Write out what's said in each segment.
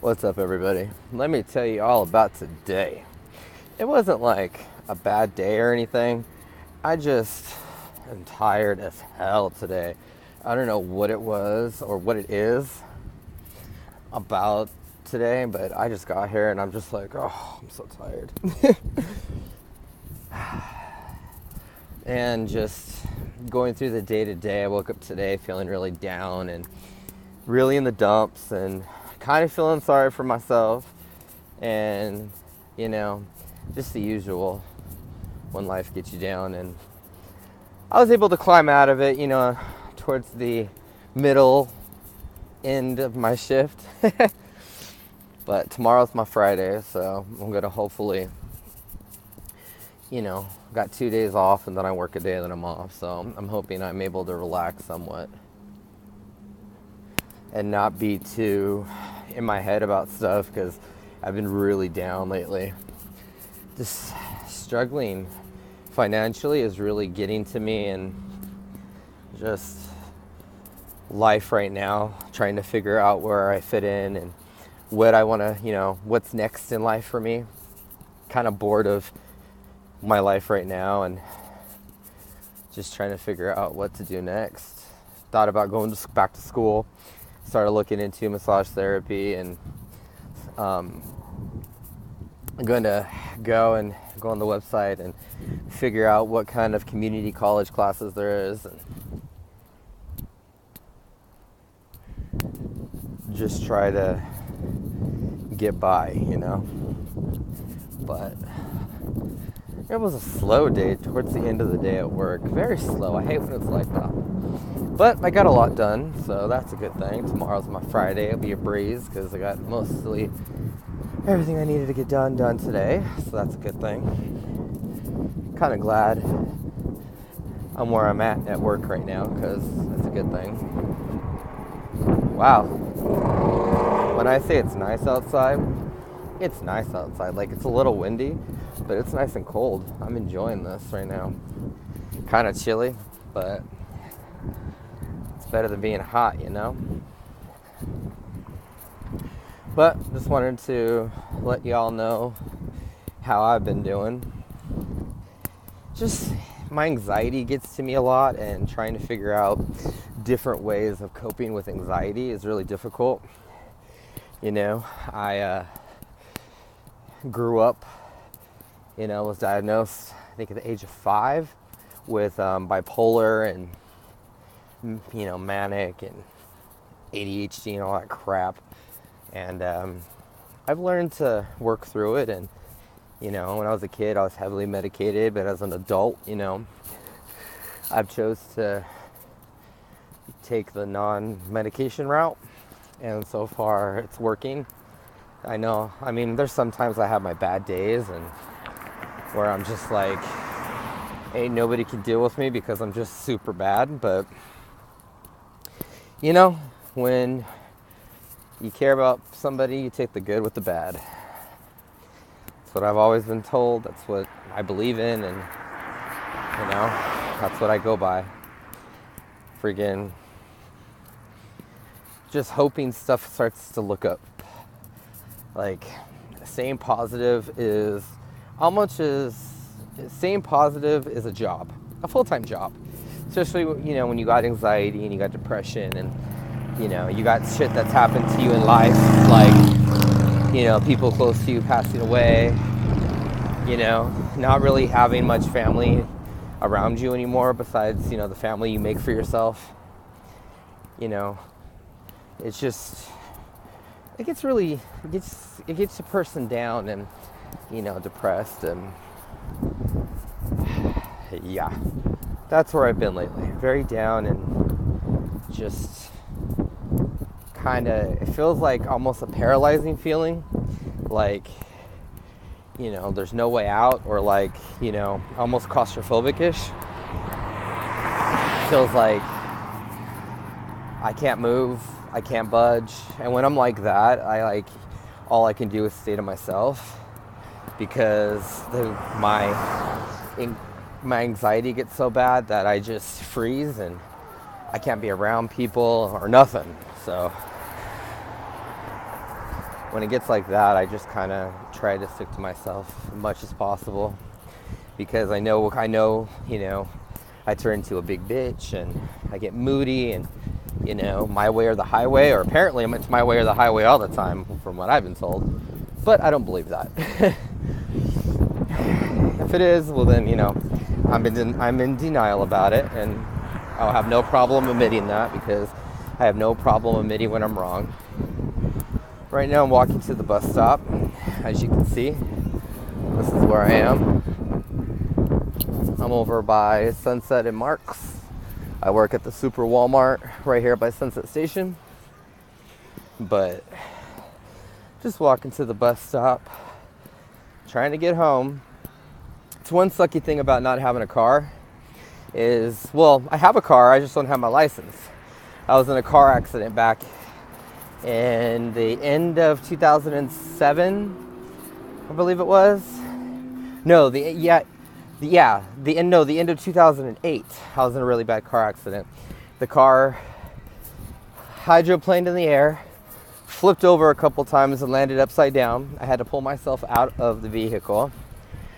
What's up, everybody? Let me tell you all about today. It wasn't like a bad day or anything. I just am tired as hell today. I don't know what it was or what it is about today, but I just got here and I'm just like, oh, I'm so tired. And just going through the day to day, I woke up today feeling really down and really in the dumps and kind of feeling sorry for myself, and just the usual when life gets you down. And I was able to climb out of it, towards the middle end of my shift. But tomorrow's my Friday, so I'm gonna hopefully, got 2 days off and then I work a day and then I'm off. So I'm hoping I'm able to relax somewhat and not be too in my head about stuff, because I've been really down lately. Just struggling financially is really getting to me, and just life right now, trying to figure out where I fit in and what I want to, what's next in life for me. Kind of bored of my life right now and just trying to figure out what to do next. Thought about going back to school. Started looking into massage therapy, and I'm going to go on the website and figure out what kind of community college classes there is, and just try to get by, But it was a slow day towards the end of the day at work. Very slow. I hate when it's like that. But I got a lot done, so that's a good thing. Tomorrow's my Friday. It'll be a breeze because I got mostly everything I needed to get done today. So that's a good thing. Kind of glad I'm where I'm at work right now, because that's a good thing. Wow. When I say it's nice outside, it's nice outside. Like, it's a little windy, but it's nice and cold. I'm enjoying this right now. Kind of chilly, but it's better than being hot, But just wanted to let y'all know how I've been doing. Just my anxiety gets to me a lot, and trying to figure out different ways of coping with anxiety is really difficult. I grew up, was diagnosed, I think, at the age of 5 with bipolar and, manic and ADHD and all that crap. And I've learned to work through it. And, when I was a kid, I was heavily medicated. But as an adult, I've chose to take the non-medication route. And so far, it's working. I know. I mean, there's sometimes I have my bad days and where I'm just like, ain't nobody can deal with me because I'm just super bad. But, when you care about somebody, you take the good with the bad. That's what I've always been told. That's what I believe in, and that's what I go by. Friggin' just hoping stuff starts to look up. Like, staying positive is staying positive is a job, a full-time job. Especially, when you got anxiety and you got depression and, you got shit that's happened to you in life, like, people close to you passing away, not really having much family around you anymore besides, the family you make for yourself. It's just, it gets a person down and, depressed, and yeah, that's where I've been lately. Very down, and just kind of, it feels like almost a paralyzing feeling, like, there's no way out, or like, almost claustrophobic-ish. Feels like I can't move, I can't budge. And when I'm like that, all I can do is stay to myself, because my anxiety gets so bad that I just freeze and I can't be around people or nothing. So when it gets like that, I just kind of try to stick to myself as much as possible, because I know, I turn into a big bitch and I get moody, and my way or the highway, or apparently it's my way or the highway all the time from what I've been told, but I don't believe that. If it is, well then, I'm in denial about it, and I'll have no problem admitting that, because I have no problem admitting when I'm wrong. Right now I'm walking to the bus stop. As you can see, this is where I am. I'm over by Sunset and Marks. I work at the Super Walmart right here by Sunset Station. But just walking to the bus stop, trying to get home. It's one sucky thing about not having a car is, well, I have a car, I just don't have my license. I was in a car accident back in the end of 2007, I believe it was. No, the end of 2008. I was in a really bad car accident. The car hydroplaned in the air, flipped over a couple times and landed upside down. I had to pull myself out of the vehicle.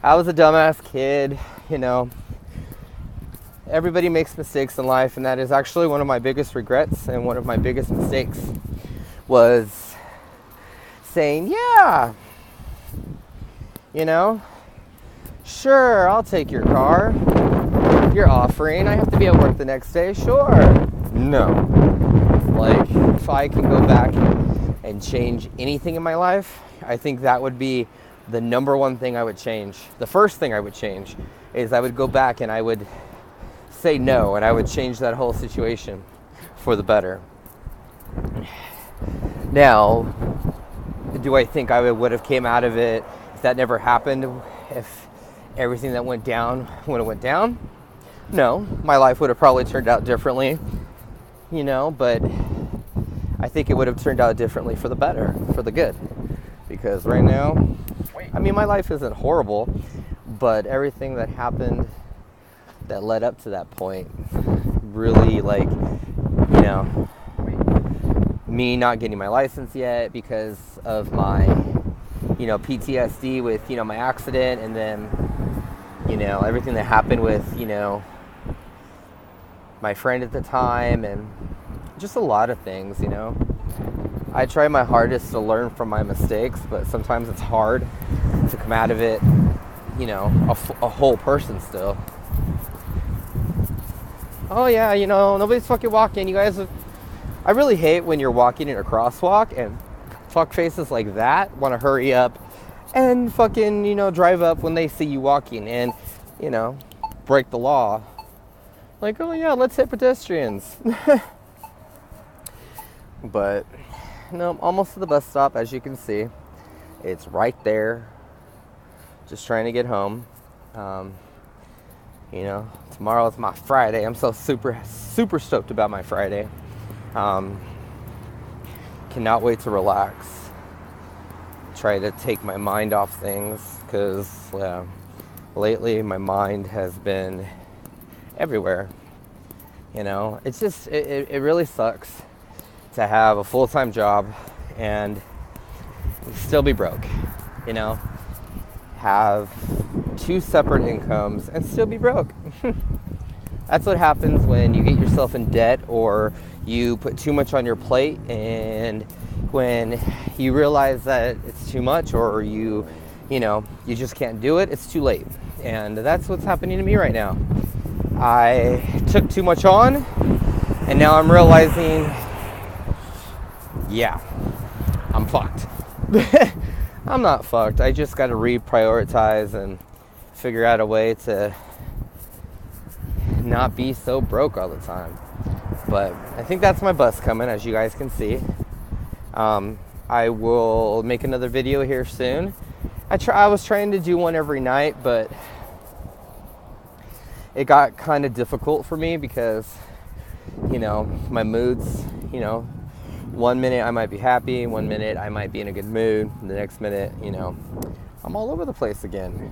I was a dumbass kid, Everybody makes mistakes in life, and that is actually one of my biggest regrets, and one of my biggest mistakes was saying, yeah, sure, I'll take your car. You're offering, I have to be at work the next day, sure. No. Like, if I can go back and change anything in my life, I think that would be the number one thing I would change. The first thing I would change is I would go back and I would say no, and I would change that whole situation for the better. Now, do I think I would have came out of it if that never happened, if everything that went down would have went down? No, my life would have probably turned out differently, but I think it would have turned out differently for the better, for the good. Because right now, my life isn't horrible, but everything that happened that led up to that point really, me not getting my license yet because of my, PTSD with, my accident, and then, everything that happened with, my friend at the time, and just a lot of things, I try my hardest to learn from my mistakes, but sometimes it's hard to come out of it, a whole person still. Oh yeah, nobody's fucking walking. You guys, I really hate when you're walking in a crosswalk and fuck faces like that want to hurry up and fucking, drive up when they see you walking and, break the law. Like, oh yeah, let's hit pedestrians. But, no, I'm almost to the bus stop, as you can see. It's right there. Just trying to get home. Tomorrow is my Friday. I'm so super, super stoked about my Friday. Cannot wait to relax. Try to take my mind off things, because lately my mind has been everywhere. It's just, it really sucks to have a full-time job and still be broke, have two separate incomes and still be broke. That's what happens when you get yourself in debt, or you put too much on your plate, and when you realize that it's too much, or you just can't do it, it's too late. And that's what's happening to me right now. I took too much on, and now I'm realizing, yeah, I'm fucked. I'm not fucked. I just got to reprioritize and figure out a way to not be so broke all the time. But I think that's my bus coming, as you guys can see. I will make another video here soon. I was trying to do one every night, but it got kind of difficult for me because, my moods, 1 minute I might be happy, 1 minute I might be in a good mood, the next minute, I'm all over the place again,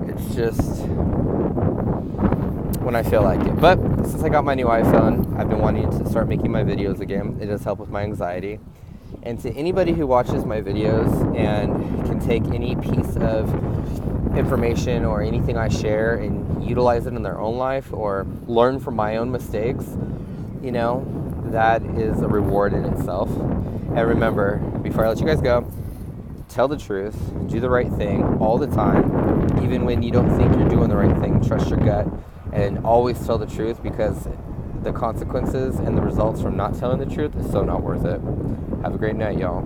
It's just when I feel like it. But since I got my new iPhone, I've been wanting to start making my videos again. It does help with my anxiety. And to anybody who watches my videos and can take any piece of information or anything I share and utilize it in their own life or learn from my own mistakes, you know, that is a reward in itself. And remember, before I let you guys go, tell the truth, do the right thing all the time, even when you don't think you're doing the right thing. Trust your gut and always tell the truth, because the consequences and the results from not telling the truth is so not worth it. Have a great night, y'all.